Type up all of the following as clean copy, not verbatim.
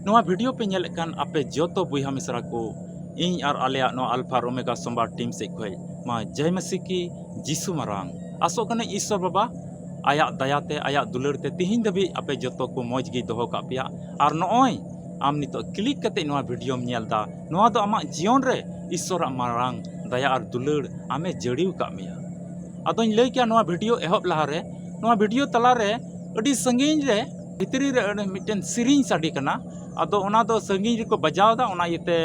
नोआ वीडियो पे नेलेकान आपे जोतो बुहा मिसरा को इन और आलिया नो अल्फा ओमेगा सोमवार टीम से खोय मा जय मसीह की जीसु मारांग आसो कने ईश्वर बाबा आया दयाते आया दुलरते तिहिन दबी आपे जोतो को मौज गी दोहो का पिया और नोय आम नितो क्लिक कते नोआ वीडियो नेलदा नोआ दो आमा जीवन रे ईश्वर मारांग दया और दुलर आमे जड़िव का मिया अदों लई क्या नोआ वीडियो एहब लहारे नोआ वीडियो तलारे अडी संगीन रे भितरी रे मिटन सिरिंग साडी कना अदो ओना दो संगीन को बजाव दा ओना इते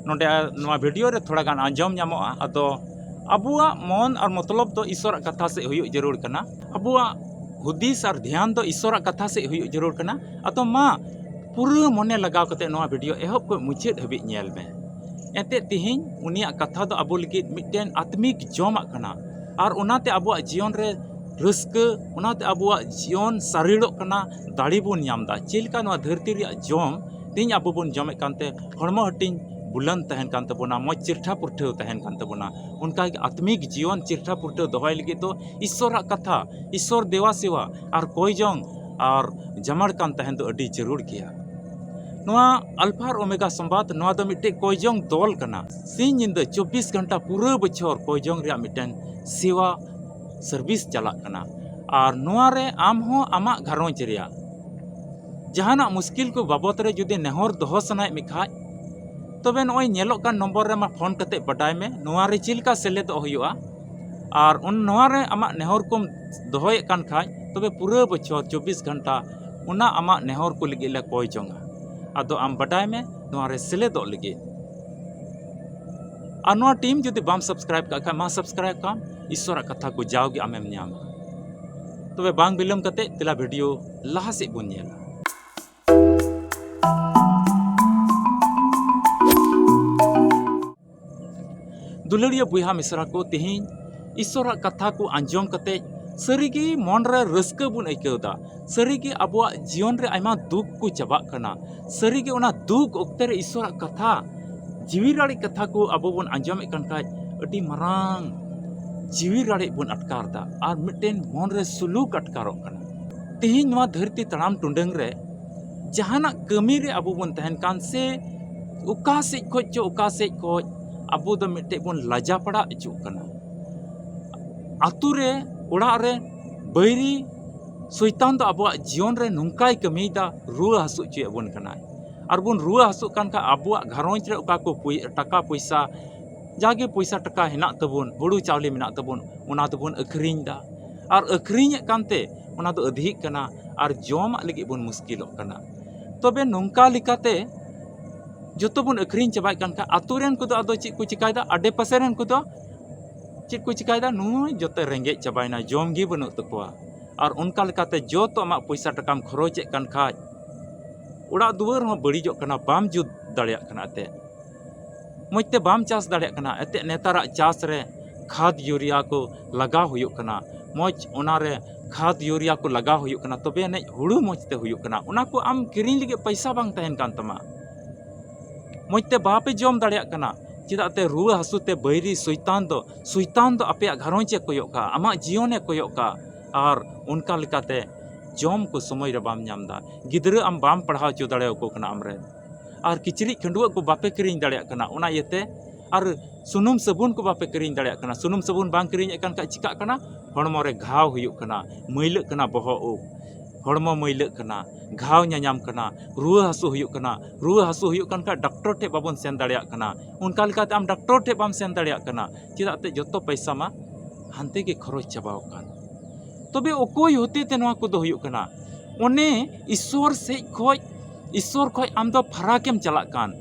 नोडे नोआ वीडियो रे थोड़ा गान आंजम ᱧᱟᱢᱚᱜᱼᱟ अदो अबुआ मन और मतलब दो ईश्वर कथा से हुई जरूर कना अबुआ हुदीस और ध्यान दो ईश्वर कथा से हुई जरूर कना अदो मा पूरा मने लगाव कते नोआ वीडियो एहब को मुचाद हबी नेल में एते तिहिन उनिया कथा दो अबो लगी मिटन आत्मिक जमा कना और ओनाते अबुआ जीवन रे रस्क ओनाते अबुआ जीवन सारिड़ो कना दाड़ी बुन ᱧᱟᱢदा चेलका नोआ धरती रे जम तीन अबो बुन जमे कानते हड़मो हटिंग बुलंद तहन कान तबोना मौज चिरठा पुरठा तहन कान तबोना उनका आत्मिक जीवन चिरठा पुरठा दोहय लगे तो ईश्वर कथा ईश्वर देवा सेवा और कोई जंग और जमड़ कान तहन तो अडी जरूर किया नोआ अल्फा और ओमेगा संवाद नोआ दो मिटे कोई जंग दल कना सिंह निंदा 24 घंटा पूरा बछर कोई जंग रे मिटन सेवा सर्विस चला कना और नोआ रे आम हो आमा घरोंज रिया जहाना मुश्किल को बाबत रे जुदे नेहर दोहो सनाय मिखा तबे नोय नेलोक कान नंबर रे मा फोन कते बडाय में नोआ रे चिलका सेलेद हुआ और उन नोआ रे आमा नेहर को दोहोय कान खाय तबे पूरा बछर 24 घंटा उना आमा नेहर को लगे ले कोई जंगा अदो आम बडाय में नोआ रे सेलेद लगे और नोआ टीम जुदे बाम सब्सक्राइब का मा सब्सक्राइब काम ईश्वर कथा को जाओगे आमेम ᱧᱟᱢ तबे बांग बिलम कते तिला वीडियो लहा से बुन नेला दुलड़िया बुहा मिश्रा को तिहिन ईश्वर कथा को आंजम कते सरीगी मन रे रस्क बुन आइकौदा सरीगी अबुआ जीवन रे आयमा दुख को चबा कना सरीगी ओना दुख ओक्ते रे ईश्वर कथा जीवी राड़ी कथा को अबो बुन आंजम कन खाय अडी मरांग जीवी राड़ी बुन अटकारदा और मिटेन मन रे सुलूक अटकारो कना तिहिन नवा धरती तड़ाम टुंडंग रे जहाना कमी रे अबो बुन तहन कान से उका से खोज जो उका से खोज अबो दो मिटे बुन लाजा पड़ा अचू कना आतु रे ओड़ा रे बैरी शैतान दो अबो जीवन रे नुंकाय कमीदा रुआ हसु चे बुन कना और बुन रुआ हसु कान का अबो घरोंज रे उका को टका पैसा जागे पैसा टका हेना तबुन हुड़ू चावली मेना तबुन ओना तबुन अखरिंग दा और अखरिंग कानते ओना दो अधिक कना और जम लगी बुन मुश्किल कना तबे नुंका लिकाते जोतो बुन अखरिंग चबाय कान का आतुरेन को अदो चिक को चिकायदा आडे पासेरेन को चिक को चिकायदा नुय जोते रेंगे चबायना जम गी बनु तकवा और उनका लेकाते जोतो आमा पैसा टकाम खरोचे कान खाज उड़ा दुआर हो बड़ीजो कना बाम जुद दाड़िया कना ते मजते बाम चास दाड़िया कना एते नेतारा चास रे खाद यूरिया को लगा हुयुक कना मौज ओना रे खाद यूरिया को लगा हुयुक कना तबे ने हुड़ू मजते हुयुक कना ओना को आम किरिंग लगे पैसा बांग तहन कान तमा मजते बापे जम दाड़िया कना चिदाते रुआ हसुते बैरी शैतान दो आपे घरोंचे कोयोका आमा जीवने कोयोका और उनका लेकाते जम को समय रे बाम ᱧᱟᱢदा गिदरा आम बाम पढ़ाव चो दाड़े को कना आमरे और किचरी खंडुआ को बापे किरिंग दाड़िया कना ओना येते और सुनुम साबुन को बापे किरिंग दाड़िया कना सुनुम साबुन बांग किरिंग एकान का चिका कना हड़मो रे घाव हुयुक कना मैल कना बहो हड़मो मैल कना घाव ᱧᱟᱧᱟᱢ कना रुआ हसु हुयुक कना रुआ हसु हुयुक कन का डॉक्टर ठे बाबन सेन दाड़िया कना उनका लेकाते आम डॉक्टर ठे बाम सेन दाड़िया कना चिदाते जतो पैसा मा हानते के खरच चबाव कान तबे ओकोय होते ते नवा को दो हुयुक कना ओने ईश्वर से खोज आम दो फराकेम चला कान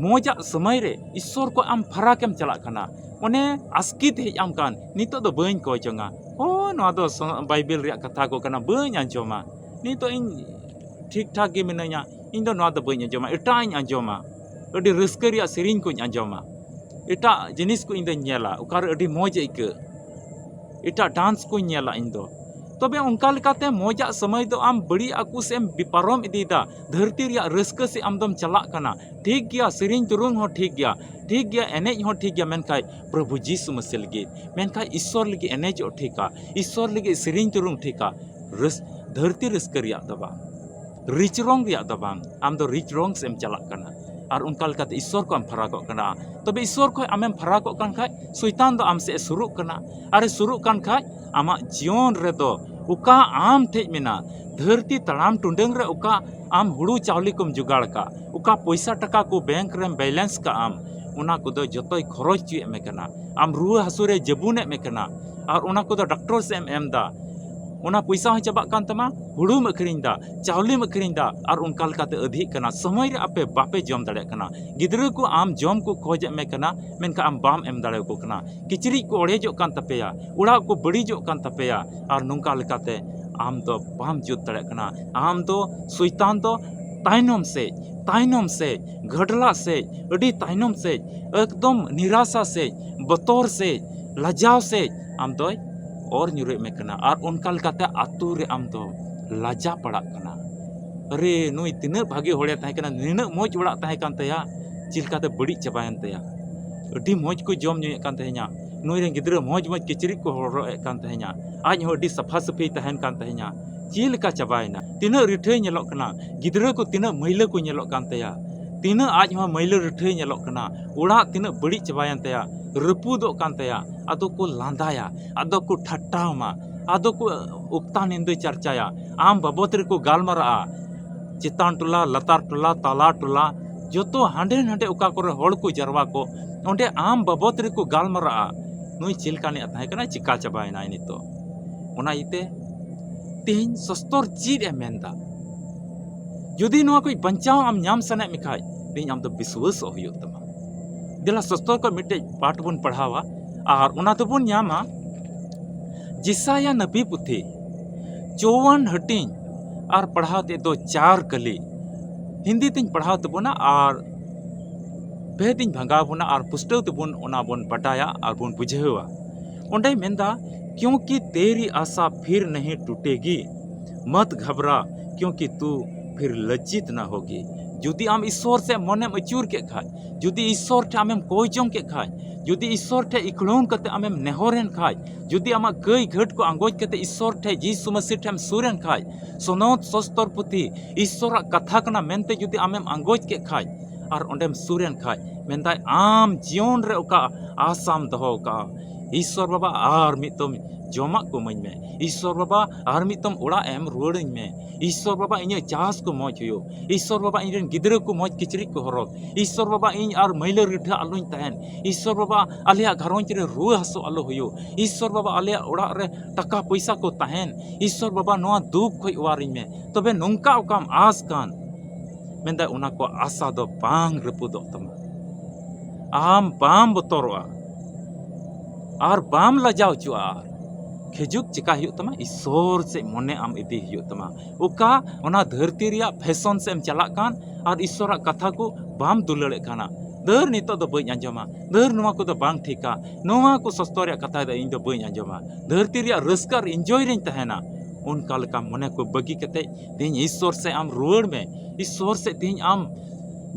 मोजा समय रे ईश्वर को आम फराकेम चला कना ओने आस्कित हेज आम कान नितो दो बइन को चंगा ओ नवा दो बाइबल रे कथा को कना बइन आंजोमा नितो इन ठीक ठाक गे मिनया इन दो नवा दो बइन आंजोमा एटा इन आंजोमा अडी रस्क रिया सेरिन को आंजोमा एटा जिनिस को इन दो नेला उकार अडी मोज इक एटा डांस को नेला इन दो तबे उनका लेकाते मोजा समय दो आम बड़ी आकु से पारम इदीदा धरती रिया रस्क से आमदम चला कना ठीक गया सेरिन तुरुंग हो ठीक गया एनेज हो ठीक गया मेनखाय प्रभु जीसु मसीह लगे मेनखाय ईश्वर लगे एनेज हो ठीका ईश्वर लगे सेरिन तुरुंग ठीका रस धरती रस्क रिया दबा रिच रॉन्ग रिया द बांग आम दो रिच रॉन्ग सेम चलाक कना और उनका लेकाते ईश्वर को आम फरागोग कना तबे ईश्वर को आमेम फरागोग कान खाय शैतान दो आम से सुरुग कना अरे सुरुग कान खाय आमा जीवन रे दो उका आम ठेज मेना धरती तड़ाम टुंडंग रे उका आम हुड़ू चावली कोम जुगाड़ का उका पैसा टका को बैंक रेम बैलेंस का आम उना को दो जतोय खरच चुए में कना आम रुआ हसुरे जबुने में कना और उना को दो डॉक्टर से एम दा उना पैसा हो चबा कान तमा हुड़ूम अखरिंग दा चावलीम अखरिंग दा और उनका लेकाते अधिक कना समय रे आपे बापे जम दाड़े कना गिद्रा को आम जम को खोज में कना मेनका आम बाम एम दाड़े को कना किचरी को ओड़ेजो कान तपेया उड़ा को बड़ीजो कान तपेया और नुंका लेकाते आम दो बाम जुत दाड़े कना आम दो शैतान दो ताइनम से घडला से अड़ी ताइनम से एकदम निराशा से बतौर से लजाव से आम दो और ᱧᱩᱨᱮ में कना और उनका लेकाते आतु रे आम दो लाजा पड़ा कना अरे नुई तिना भागे होड़े ताहे कना निना मोज ओड़ा ताहे कान तया चिलकाते बड़ी चबायन तया अडी मोज को जम ᱧᱩᱭᱮ कान तहे냐 नुई रे गिद्रा मोज मोज किचरी को होरोए कान तहे냐 आज हो अडी सफा सफी तहन कान तहे냐 चिलका चबायना तिना रिठे ñेलोक कना गिद्रा को तिना मैला को ñेलोक कान तया तिना आज हो मैला रिठे ñेलोक कना ओड़ा तिना बड़ी चबायन तया रपुदोग कान तया आदो को लांदाया आदो को ठट्टामा आदो को उक्ता निंदे चर्चाया आम बाबत रे को गालमारा चितान टोला लतार टोला ताला टोला जोतो हांडे हांडे उका करे होड़ को जरवा को ओंडे आम बाबत रे को गालमारा नुई चिलकाने ताहे कना चिका चबायना नितो ओना इते तीन सस्तर चीज ए मेंदा जुदी नोआ कोई बंचाव आम ᱧᱟᱢ सने मिखाय तीन आम दो विश्वास होयो तमा दिला सस्तर को मिटे पाठ बन पढ़ावा और उना तो बन ᱧामा जिसाया नबी पुथी 54 हटिंग और पढ़ाते दो 4 कली हिंदी तिन पढ़ाते बोना और बेदिन भंगा बोना और पुस्तक तो बन उना बन बटाया और बन बुझेवा ओंडे मेंदा क्योंकि तेरी आशा फिर नहीं टूटेगी मत घबरा क्योंकि तू फिर लज्जित ना होगी जुदी आम ईश्वर से मने अचूर के खाय जुदी ईश्वर ठे आमेम कोई जों के खाय जुदी ईश्वर ठे इकड़ोन कते आमेम नेहरेन खाय जुदी आमा गई घट को आंगोज कते ईश्वर ठे जीसु मसीह ठेम सुरेन खाय सोनोत सस्तर पुथी ईश्वर कथा कना मेनते जुदी आमेम आंगोज के खाय और ओंडेम सुरेन खाय मेनदाय आम जीवन रे ओका आसाम दहो का ईश्वर बाबा और मितम जमा को मन में ईश्वर बाबा और मितम ओड़ा एम रुआड़िन में ईश्वर बाबा इन चास को मौज हो ईश्वर बाबा इन गिद्रा को मौज किचरी को हरग ईश्वर बाबा इन और मैला रिठा आलोइन तहन ईश्वर बाबा आलिया घरोंज रे रुआ हसो आलो होयो ईश्वर बाबा आलिया ओड़ा रे टका पैसा को तहन ईश्वर बाबा नोआ दुख खोय वारिन में तबे नोंका ओकाम आस कान मेंदा उना को आशा दो बांग रपुदो तमा आम बाम बतरोआ और बाम लजाव चुआ खेजुक चिका हुई तमा ईश्वर से मने आम इदी हुई तमा उका ओना धरती रिया फैशन से चला कान और ईश्वर कथा को बाम दुलड़े काना दर नितो दो बई आंजमा दर नोआ को दो बांग ठिका नोआ को सस्तर कथा द इन दो बई आंजमा धरती रिया रस्कर एंजॉय रेन तहना उनका लका मने को बगी कते तीन ईश्वर से आम रुआड़ में ईश्वर से तीन आम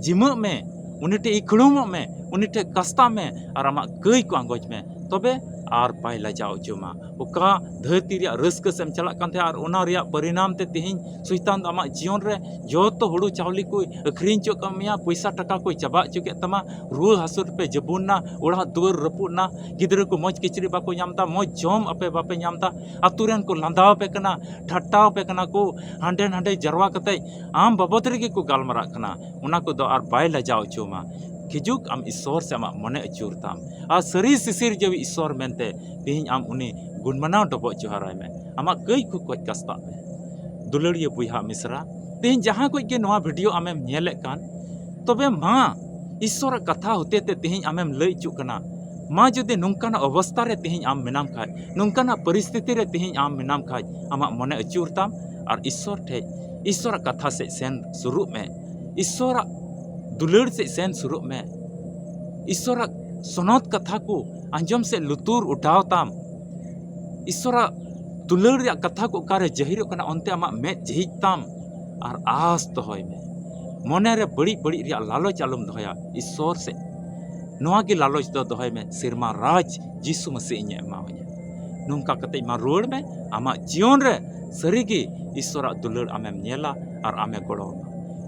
जिम में उनिटे इकड़ोम में उनिटे कस्ता में और आमा कई को आंगोज में तबे और पाई लजाओ जुमा उका धरती रिया रस्क सेम चला कांथे और ओना रिया परिणाम ते तिहिन सुइतान आमा जीवन रे जोतो हुड़ू चावली को अखरिन चो कमिया पैसा टका को चबा चुके तमा रुआ हसुर पे जबुना ओड़ा दुर रपुना गिद्रा को मौज किचरी बाको ᱧᱟᱢता मौज जम अपे बापे ᱧामता अतुरेन को लांदाव पे कना ठट्टाव पे कना को हांडे हांडे जरवा कते आम बाबत रे को गालमरा कना ओना को दो और बाय लजाओ चुमा खिजुक आम ईश्वर से आम मने अचूरताम और सरी सिसिर जब ईश्वर मेनते तेहिं आम उनी गुणमनाव डबो जोहाराय में आमा कई को कोज कस्ता में दुलड़िया बुहा मिश्रा तेहिं जहां कोई के नोआ वीडियो आमेम नेले कान तबे मा ईश्वर कथा होते ते तेहिं आमेम लई चु कना मा जदि नुंकाना अवस्था रे तेहिं आम मेनाम खाय नुंकाना परिस्थिति रे तेहिं आम मेनाम खाय आमा मने अचूरताम और ईश्वर ठे ईश्वर कथा से सेन शुरू में ईश्वर दुलड़ से सेन शुरू में ईश्वर सनत कथा को अंजम से लुतुर उठाव ताम ईश्वर दुलड़ रे कथा को कारे जहिर कना अंते आमा में जहिज ताम और आस दोहय में मने रे बड़ी बड़ी रे लालच आलम दोहया ईश्वर से नोआ की लालच दो दोहय में सिरमा राज जीसु मसीह इnye एमावanya नोंका कते मा रोड में आमा जीवन रे सरीगी ईश्वर दुलड़ आमेम नेला और आमे गड़ो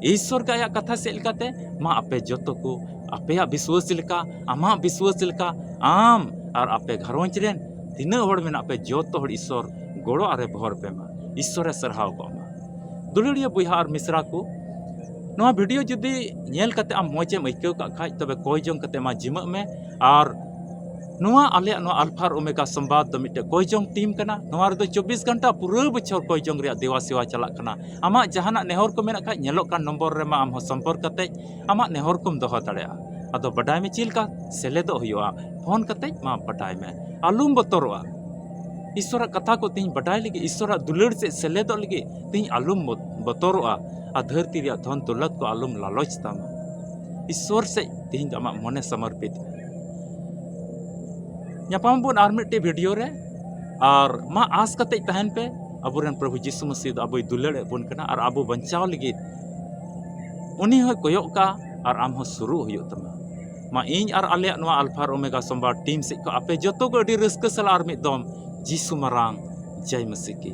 ईश्वर के आया कथा से लेकाते मा आपे जतो को आपे विश्वास लेका आमा विश्वास लेका आम और आपे घरोंज रेन तीना होड़ में आपे जतो होड़ ईश्वर गड़ो आरे भर पे मा ईश्वर सरहाव को मा दुलड़िया बुहा और मिश्रा को नवा वीडियो जुदी नेल कते आम मौजेम आइकाव का खाज तबे कोई जोंग कते मा जिमक में और नवा आले नवा अल्फा और ओमेगा संवाद दो मिटे कोई जोंग टीम कना नवा रे 24 घंटा पूरा बछर कोई जोंग रे देवा सेवा चला कना आमा जहाना नेहर को मेना खाज नेलो का नंबर रे मा आम संपर्क कते आमा नेहर कोम दोहो दाड़ेया अदो बडाय में चिलका सेलेदो हुआ फोन कते मा बडाय में आलुम बतरोआ ईश्वर कथा को तीन बडाय लगे ईश्वर दुलड़ से सेलेदो लगे तीन आलुम बतरोआ आ धरती रे धन दौलत को आलुम लालच तामा ईश्वर से तीन आमा मने समर्पित ᱧᱟᱯᱟᱢ ᱵᱚᱱ ᱟᱨ ᱢᱤᱫᱴᱮᱡ ᱵᱷᱤᱰᱤᱭᱳ ᱨᱮ ᱟᱨ ᱢᱟ ᱟᱥ ᱠᱟᱛᱮ ᱛᱟᱦᱮᱱ ᱯᱮ ᱟᱵᱚᱨᱮᱱ ᱯᱨᱚᱵᱷᱩ ᱡᱤᱥᱩ ᱢᱟᱥᱤᱦ ᱫᱚ ᱟᱵᱚᱭ ᱫᱩᱞᱟᱹᱲ ᱮᱫ ᱵᱚᱱ ᱠᱟᱱᱟ ᱟᱨ ᱟᱵᱚ ᱵᱟᱧᱪᱟᱣ ᱞᱟᱹᱜᱤᱫ ᱩᱱᱤ ᱦᱚᱸᱭ ᱠᱚᱭᱚᱜ ᱠᱟᱜᱼᱟ ᱟᱨ ᱟᱢ ᱦᱚᱸ ᱥᱩᱨᱩᱜ ᱦᱩᱭᱩᱜ ᱛᱟᱢᱟ ᱢᱟ ᱤᱧ ᱟᱨ ᱟᱞᱮᱭᱟᱜ ᱱᱚᱣᱟ ᱟᱞᱯᱷᱟ ᱟᱨ ᱳᱢᱮᱜᱟ ᱥᱚᱢᱵᱟᱨ ᱴᱤᱢ ᱥᱮᱫ ᱠᱷᱚᱱ ᱟᱯᱮ ᱡᱚᱛᱚ ᱜᱮ ᱟᱹᱰᱤ ᱨᱟᱹᱥᱠᱟᱹ ᱥᱟᱞᱟᱜ ᱟᱨ ᱢᱤᱫ ᱫᱚᱢ ᱡᱤᱥᱩ ᱢᱟᱨᱟᱝ ᱡᱟᱭ ᱢᱟᱥᱤᱦ ᱠᱤ